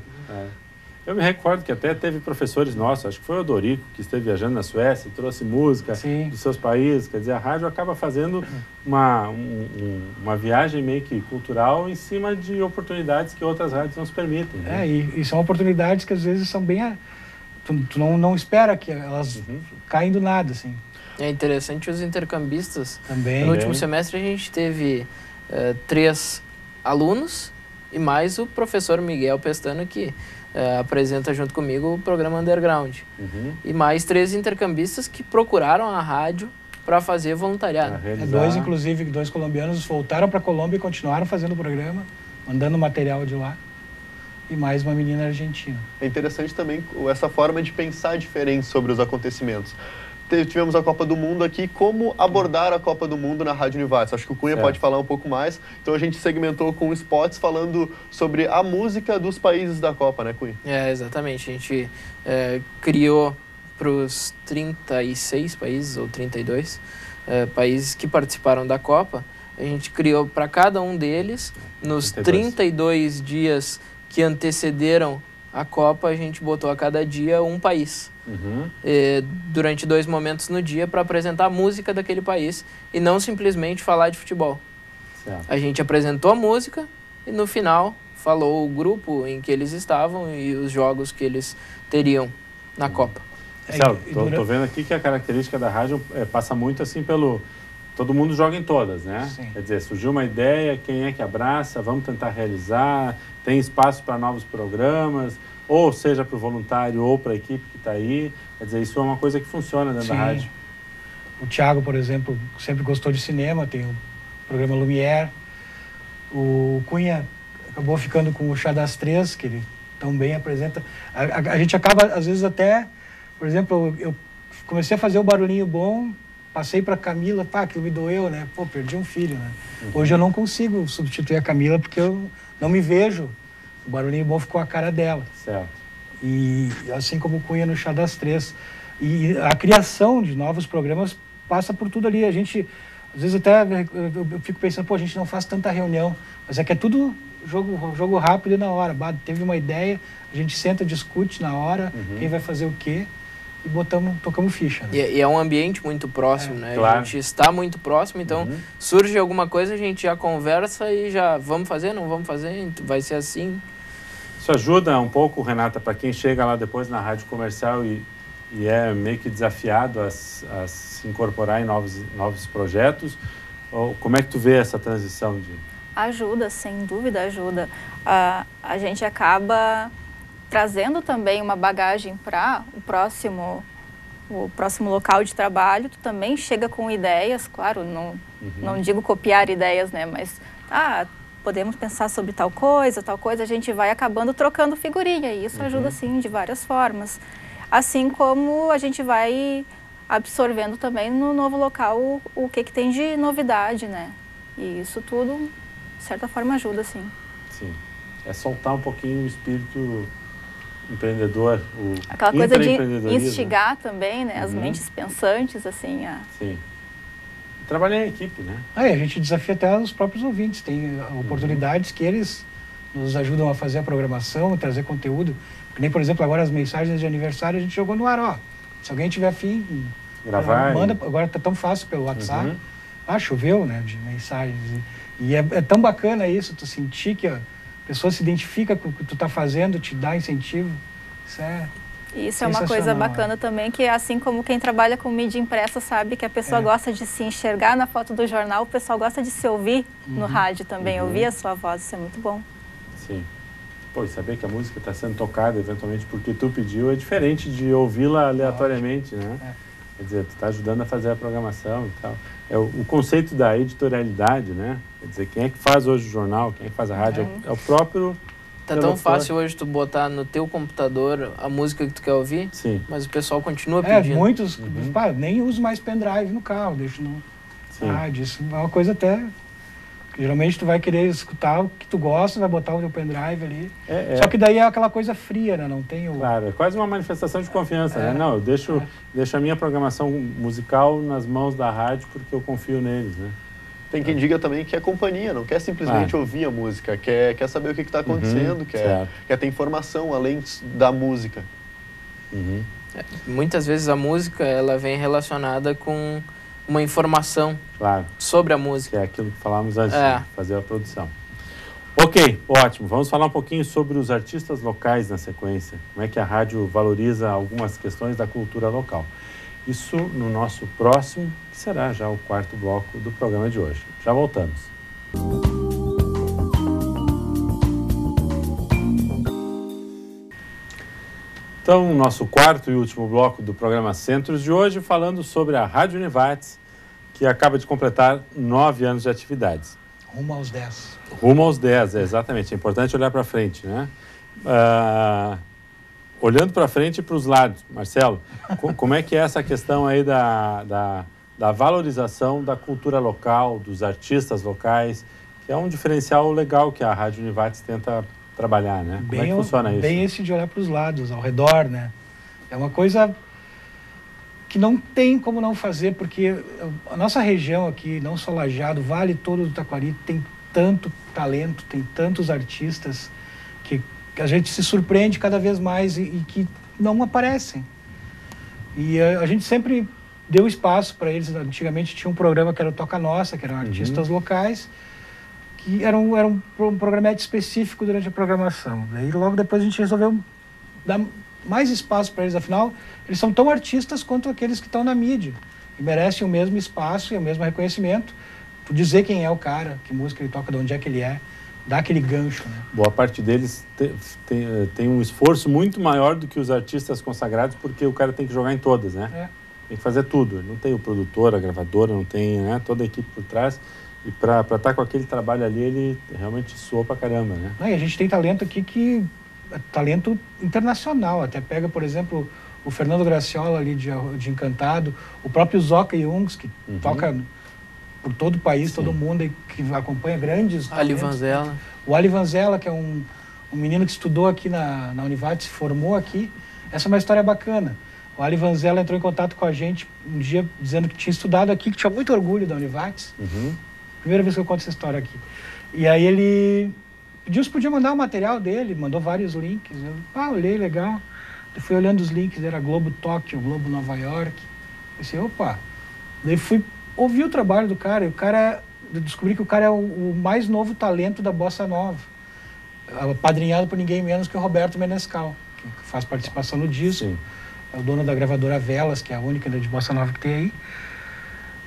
Eu me recordo que até teve professores nossos, acho que foi o Dorico, que esteve viajando na Suécia e trouxe música dos seus países. Quer dizer, a rádio acaba fazendo uma viagem meio que cultural em cima de oportunidades que outras rádios nos permitem. Né? E são oportunidades que às vezes são bem... Tu não espera que elas caem do nada, assim. É interessante os intercambistas. Também. No último semestre a gente teve 3 alunos e mais o professor Miguel Pestano, que apresenta junto comigo o programa Underground. E mais 3 intercambistas que procuraram a rádio para fazer voluntariado. Dois colombianos voltaram para a Colômbia e continuaram fazendo o programa, mandando material de lá. E mais uma menina argentina. É interessante também essa forma de pensar diferente sobre os acontecimentos. Tivemos a Copa do Mundo aqui, como abordar a Copa do Mundo na Rádio Univates? Acho que o Cunha pode falar um pouco mais. Então a gente segmentou com spots falando sobre a música dos países da Copa, né, Cunha? Exatamente. A gente criou para os 36 países, ou 32 países que participaram da Copa, a gente criou para cada um deles, nos 32 dias que antecederam a Copa, a gente botou a cada dia um país. Durante 2 momentos no dia para apresentar a música daquele país e não simplesmente falar de futebol. A gente apresentou a música e no final falou o grupo em que eles estavam e os jogos que eles teriam na Copa. Tô vendo aqui que a característica da rádio passa muito assim pelo... Todo mundo joga em todas, né? Sim. Quer dizer, surgiu uma ideia, quem é que abraça, vamos tentar realizar, tem espaço para novos programas, ou seja para o voluntário ou para a equipe que está aí. Quer dizer, isso é uma coisa que funciona dentro da rádio. O Thiago, por exemplo, sempre gostou de cinema, tem o programa Lumière. O Cunha acabou ficando com o Chá das Três, que ele também apresenta. A gente acaba, às vezes, até... Por exemplo, eu comecei a fazer o Barulhinho Bom, passei para a Camila, aquilo me doeu, né? Perdi um filho, né? Hoje eu não consigo substituir a Camila porque eu não me vejo. O Barulhinho Bom ficou a cara dela. Certo. E assim como o Cunha no Chá das Três. E a criação de novos programas passa por tudo ali. A gente, às vezes até eu fico pensando, a gente não faz tanta reunião, mas é que é tudo jogo rápido e na hora. Teve uma ideia, a gente senta, discute na hora, quem vai fazer o quê, e tocamos ficha. Né? E é um ambiente muito próximo, né? Claro. A gente está muito próximo, então surge alguma coisa, a gente já conversa e já vamos fazer, não vamos fazer, vai ser assim. Isso ajuda um pouco, Renata, para quem chega lá depois na rádio comercial e é meio que desafiado a se incorporar em novos projetos. Como é que tu vê essa transição? Ajuda, sem dúvida ajuda. A gente acaba trazendo também uma bagagem para o próximo o próximo local de trabalho, tu também chega com ideias, claro, não digo copiar ideias, né, mas podemos pensar sobre tal coisa, a gente vai acabando trocando figurinha, e isso ajuda, sim, de várias formas. Assim como a gente vai absorvendo também no novo local o que tem de novidade, né, e isso tudo, de certa forma, ajuda, sim. Sim, é soltar um pouquinho o espírito empreendedor, aquela coisa de instigar, né, também, né, as mentes pensantes, assim. Sim. Trabalhar em equipe, né? A gente desafia até os próprios ouvintes, tem oportunidades que eles nos ajudam a fazer a programação, trazer conteúdo, que nem, por exemplo, agora as mensagens de aniversário a gente jogou no ar, se alguém tiver afim, gravar, manda, agora tá tão fácil pelo WhatsApp, choveu, né, de mensagens, e é tão bacana isso, tu sentir que a pessoa se identifica com o que tu tá fazendo, te dá incentivo, Isso é uma coisa bacana também, que assim como quem trabalha com mídia impressa sabe que a pessoa gosta de se enxergar na foto do jornal, o pessoal gosta de se ouvir no rádio também, ouvir a sua voz, isso é muito bom. Sim. Pô, e saber que a música está sendo tocada eventualmente porque tu pediu é diferente de ouvi-la aleatoriamente, né? Quer dizer, tu está ajudando a fazer a programação e tal. O conceito da editorialidade, né? Quer dizer, quem é que faz hoje o jornal, quem é que faz a rádio, é o próprio... Tá tão fácil hoje tu botar no teu computador a música que tu quer ouvir, sim, mas o pessoal continua pedindo. Muitos, nem uso mais pendrive no carro, deixo no rádio. Isso é uma coisa até... Geralmente tu vai querer escutar o que tu gosta, vai botar o teu pendrive ali. Só que daí é aquela coisa fria, né? Não tem o... Claro, é quase uma manifestação de confiança, né? Não, eu deixo a minha programação musical nas mãos da rádio porque eu confio neles, né? Tem quem diga também que é companhia, não quer simplesmente ouvir a música, quer saber o que está acontecendo, quer ter informação além da música. Muitas vezes a música ela vem relacionada com uma informação sobre a música. Que é aquilo que falávamos antes de fazer a produção. Ok, ótimo. Vamos falar um pouquinho sobre os artistas locais na sequência. Como é que a rádio valoriza algumas questões da cultura local. Isso no nosso próximo, que será já o quarto bloco do programa de hoje. Já voltamos. Então, nosso quarto e último bloco do programa Centros de hoje, falando sobre a Rádio Univates, que acaba de completar 9 anos de atividades. Rumo aos 10. Rumo aos 10, exatamente. É importante olhar para frente, né? Olhando para frente e para os lados, Marcelo, como é que é essa questão aí da valorização da cultura local, dos artistas locais, que é um diferencial legal que a Rádio Univates tenta trabalhar, né? Como é que funciona isso? Bem esse de olhar para os lados, ao redor, né? É uma coisa que não tem como não fazer, porque a nossa região aqui, não só Lajeado, Vale todo do Taquari, tem tanto talento, tem tantos artistas que a gente se surpreende cada vez mais e que não aparecem. E a gente sempre deu espaço para eles. Antigamente tinha um programa que era o Toca Nossa, que eram artistas locais, que era um programete específico durante a programação. Daí logo depois a gente resolveu dar mais espaço para eles, afinal, eles são tão artistas quanto aqueles que estão na mídia, e merecem o mesmo espaço e o mesmo reconhecimento, por dizer quem é o cara, que música ele toca, de onde é que ele é, dá aquele gancho, né? Boa parte deles tem um esforço muito maior do que os artistas consagrados, porque o cara tem que jogar em todas, né? Tem que fazer tudo. Não tem o produtor, a gravadora, não tem, né, toda a equipe por trás. E para estar com aquele trabalho ali, ele realmente suou pra caramba, né? E a gente tem talento aqui que é talento internacional. Até pega, por exemplo, o Fernando Graciola ali de Encantado, o próprio Zoca Jungs, que toca por todo o país, todo mundo, e que acompanha grandes Ali Vanzella. O Ali Vanzella, que é um menino que estudou aqui na Univates, se formou aqui. Essa é uma história bacana. O Ali Vanzella entrou em contato com a gente um dia dizendo que tinha estudado aqui, que tinha muito orgulho da Univates. Primeira vez que eu conto essa história aqui. E aí ele pediu se podia mandar o material dele, mandou vários links. Eu olhei, legal. Eu fui olhando os links, era Globo Tóquio, Globo Nova York. Pensei, opa. Daí fui ouvir o trabalho do cara, e eu descobri que o cara é o mais novo talento da Bossa Nova. Apadrinhado por ninguém menos que o Roberto Menescal, que faz participação no disco. Sim. É o dono da gravadora Velas, que é a única de Bossa Nova que tem aí.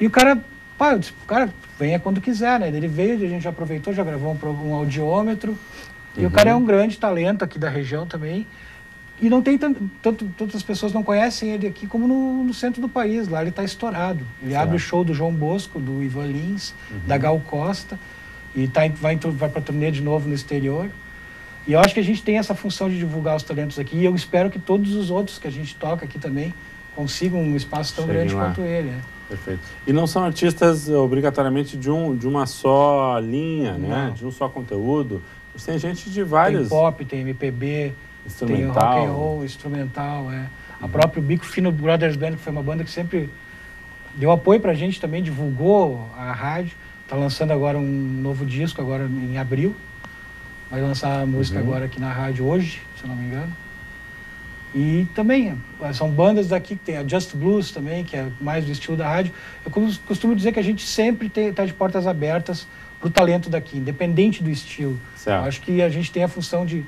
E o cara, eu disse, cara, venha quando quiser, né? Ele veio, a gente já aproveitou, já gravou um audiômetro. E o cara é um grande talento aqui da região também. E não tem tantas pessoas não conhecem ele aqui como no centro do país. Lá ele está estourado. Ele abre o show do João Bosco, do Ivan Lins, da Gal Costa, e vai para a turnê de novo no exterior. E eu acho que a gente tem essa função de divulgar os talentos aqui, e eu espero que todos os outros que a gente toca aqui também consigam um espaço tão grande quanto ele. Né? Perfeito. E não são artistas obrigatoriamente de uma só linha, né? De um só conteúdo. Tem gente de vários... Tem pop, tem MPB, tem rock and roll, instrumental. A própria Bico Fino Brothers Band, que foi uma banda que sempre deu apoio pra gente também, divulgou a rádio. Tá lançando agora um novo disco, agora em abril. Vai lançar a música agora aqui na rádio hoje, se eu não me engano. E também, são bandas daqui, que tem a Just Blues também, que é mais do estilo da rádio. Eu costumo dizer que a gente sempre está de portas abertas para o talento daqui, independente do estilo. Eu acho que a gente tem a função de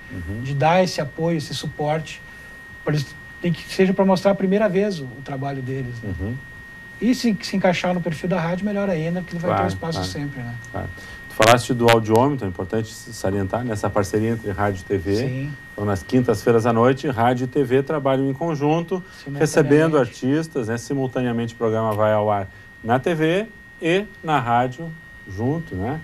dar esse apoio, esse suporte, tem que seja para mostrar a primeira vez o trabalho deles. Né? E se encaixar no perfil da rádio, melhor ainda, porque vai ter um espaço sempre. Né? Claro. Tu falaste do audiômetro, é importante salientar, nessa parceria entre rádio e TV. Sim. Então, nas quintas-feiras à noite, rádio e TV trabalham em conjunto, recebendo artistas, né? Simultaneamente o programa vai ao ar na TV e na rádio junto, né?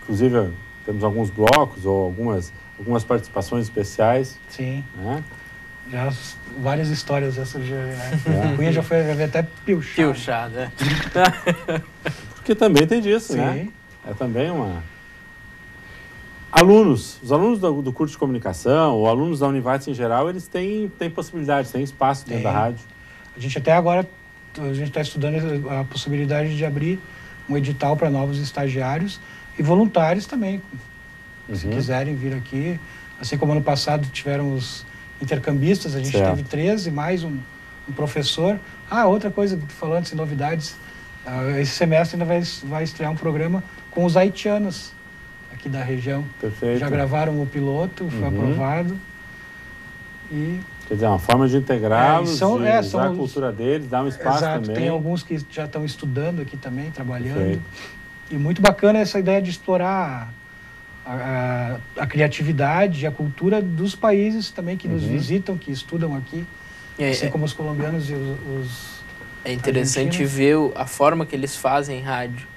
Inclusive, temos alguns blocos ou algumas participações especiais. Sim. Né? Já várias histórias essa a Cunha já foi até pilchada. Porque também tem disso, Sim. né? É também uma... Os alunos do curso de comunicação, ou alunos da Univates em geral, eles têm possibilidades, têm espaço dentro da rádio. A gente até agora, está estudando a possibilidade de abrir um edital para novos estagiários e voluntários também. Se quiserem vir aqui. Assim como ano passado tiveram os intercambistas, a gente teve 13, mais um professor. Outra coisa, falando em novidades, esse semestre ainda vai estrear um programa com os haitianos aqui da região. Perfeito. Já gravaram o piloto, foi aprovado. E... Quer dizer, uma forma de integrá-los, usar a cultura deles, dar um espaço também. Tem alguns que já estão estudando aqui também, trabalhando. Perfeito. E muito bacana essa ideia de explorar a criatividade e a cultura dos países também que nos visitam, que estudam aqui, assim como os colombianos e os É interessante ver a forma que eles fazem rádio.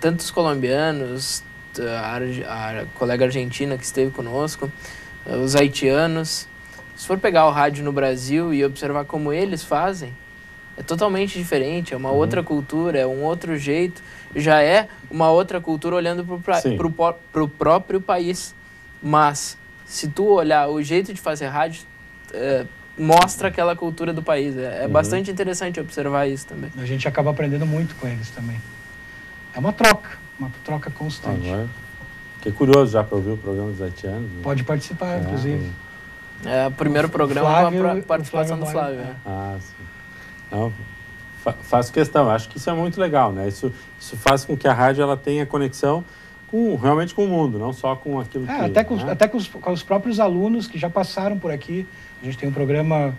Tanto os colombianos, a colega argentina que esteve conosco, os haitianos. Se for pegar o rádio no Brasil e observar como eles fazem, é totalmente diferente, é uma outra cultura, é um outro jeito. Já é uma outra cultura olhando para o próprio país. Mas, se tu olhar o jeito de fazer rádio, mostra aquela cultura do país. É bastante interessante observar isso também. A gente acaba aprendendo muito com eles também. É uma troca constante. Agora, fiquei curioso já para ouvir o programa dos haitianos. Né? Pode participar, inclusive. O primeiro programa com a participação do Flávio. Sim. Não, faço questão. Acho que isso é muito legal, né? Isso faz com que a rádio ela tenha conexão realmente com o mundo, não só com aquilo que... Até com os próprios alunos que já passaram por aqui. A gente tem um programa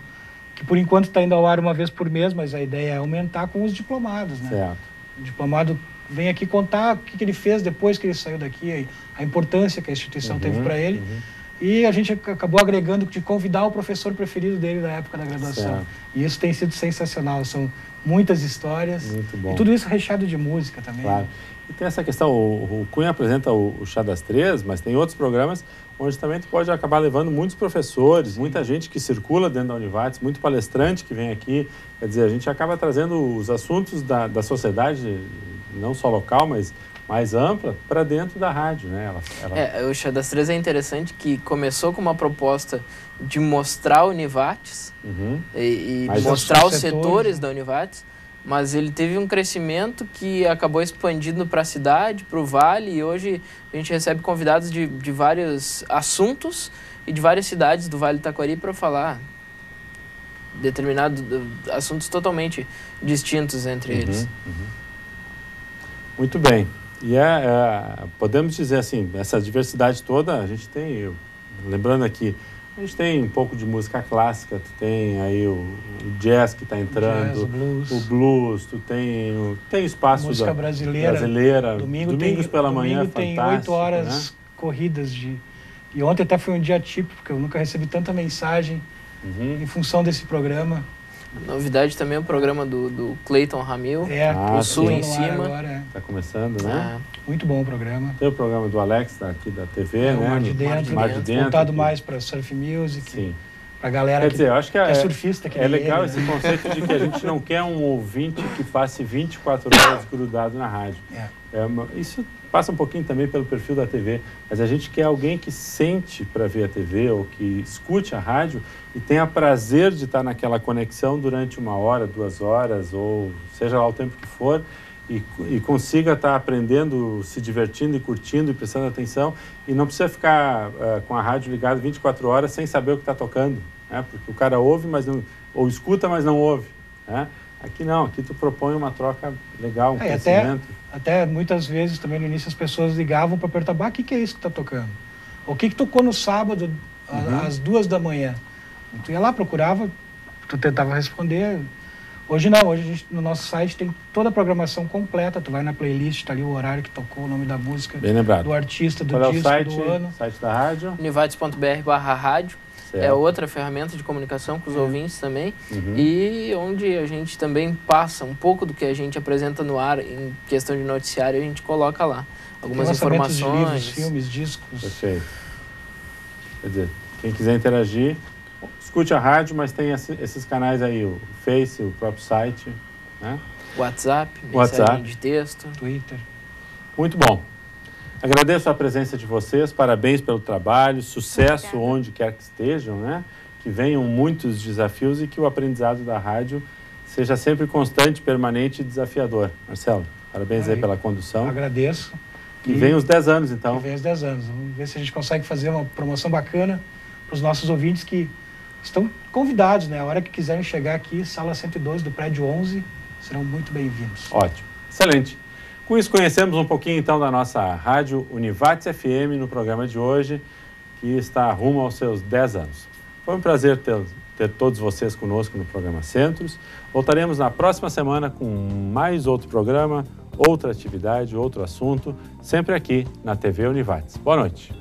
que, por enquanto, está indo ao ar uma vez por mês, mas a ideia é aumentar com os diplomados, né? Certo. O diplomado vem aqui contar o que ele fez depois que ele saiu daqui, a importância que a instituição teve para ele. E a gente acabou agregando de convidar o professor preferido dele na época da graduação. Certo. E isso tem sido sensacional. São muitas histórias. Muito bom. E tudo isso recheado de música também. Claro. E tem essa questão, o Cunha apresenta o Chá das Três, mas tem outros programas onde também tu pode acabar levando muitos professores, muita gente que circula dentro da Univates, muito palestrante que vem aqui. Quer dizer, a gente acaba trazendo os assuntos da sociedade, não só local, mas mais ampla, para dentro da rádio, né? O Chá das Três é interessante que começou com uma proposta de mostrar a Univates e mostrar os setores da Univates, mas ele teve um crescimento que acabou expandindo para a cidade, para o Vale, e hoje a gente recebe convidados de vários assuntos e de várias cidades do Vale do Taquari para falar determinados assuntos totalmente distintos entre eles. Muito bem. E podemos dizer assim, essa diversidade toda, a gente tem, lembrando aqui, a gente tem um pouco de música clássica, tu tem aí o jazz que está entrando, o blues, tu tem espaço música brasileira. Domingos pela manhã, tem fantástico, 8 horas corridas de E ontem até foi um dia típico, porque eu nunca recebi tanta mensagem em função desse programa. A novidade também é o programa do Cleiton Ramil, o Sul sim. em Cima. Está começando, né? Muito bom o programa. Tem o programa do Alex, aqui da TV, né? O Mar de Dentro, voltado mais para surf music. Sim. Para a galera Quer dizer, eu acho que é surfista. É legal esse conceito de que a gente não quer um ouvinte que passe 24 horas grudado na rádio. Isso passa um pouquinho também pelo perfil da TV, mas a gente quer alguém que sente para ver a TV ou que escute a rádio e tenha prazer de estar naquela conexão durante 1 hora, 2 horas, ou seja lá o tempo que for, e consiga estar aprendendo, se divertindo e curtindo e prestando atenção, e não precisa ficar com a rádio ligada 24 horas sem saber o que está tocando, né? Porque o cara ouve, mas não, ou escuta, mas não ouve, né? Aqui não, aqui tu propõe uma troca legal, um conhecimento. Até muitas vezes também no início as pessoas ligavam para perguntar, o que é isso que está tocando? O que tocou no sábado às 2 da manhã? Tu ia lá, procurava, tu tentava responder. Hoje não, hoje a gente, no nosso site tem toda a programação completa, tu vai na playlist, tá ali o horário que tocou, o nome da música, bem lembrado, do artista, do Qual disco, é o site, do ano. Site da rádio? univates.br/rádio. É outra ferramenta de comunicação com os ouvintes também. E onde a gente também passa um pouco do que a gente apresenta no ar em questão de noticiário, a gente coloca lá algumas informações. De livros, filmes, discos. Perfeito. Quer dizer, quem quiser interagir, escute a rádio, mas tem esses canais aí, o Face, o próprio site, né? WhatsApp, mensagem de texto. Twitter. Muito bom. Agradeço a presença de vocês, parabéns pelo trabalho, sucesso onde quer que estejam, né? Que venham muitos desafios e que o aprendizado da rádio seja sempre constante, permanente e desafiador. Marcelo, parabéns aí pela condução. Agradeço. Que venham os 10 anos, então. Que venham os 10 anos. Vamos ver se a gente consegue fazer uma promoção bacana para os nossos ouvintes que estão convidados, né? A hora que quiserem chegar aqui, sala 112 do prédio 11, serão muito bem-vindos. Ótimo. Excelente. Com isso, conhecemos um pouquinho, então, da nossa rádio Univates FM no programa de hoje, que está rumo aos seus 10 anos. Foi um prazer ter todos vocês conosco no programa Centros. Voltaremos na próxima semana com mais outro programa, outra atividade, outro assunto, sempre aqui na TV Univates. Boa noite.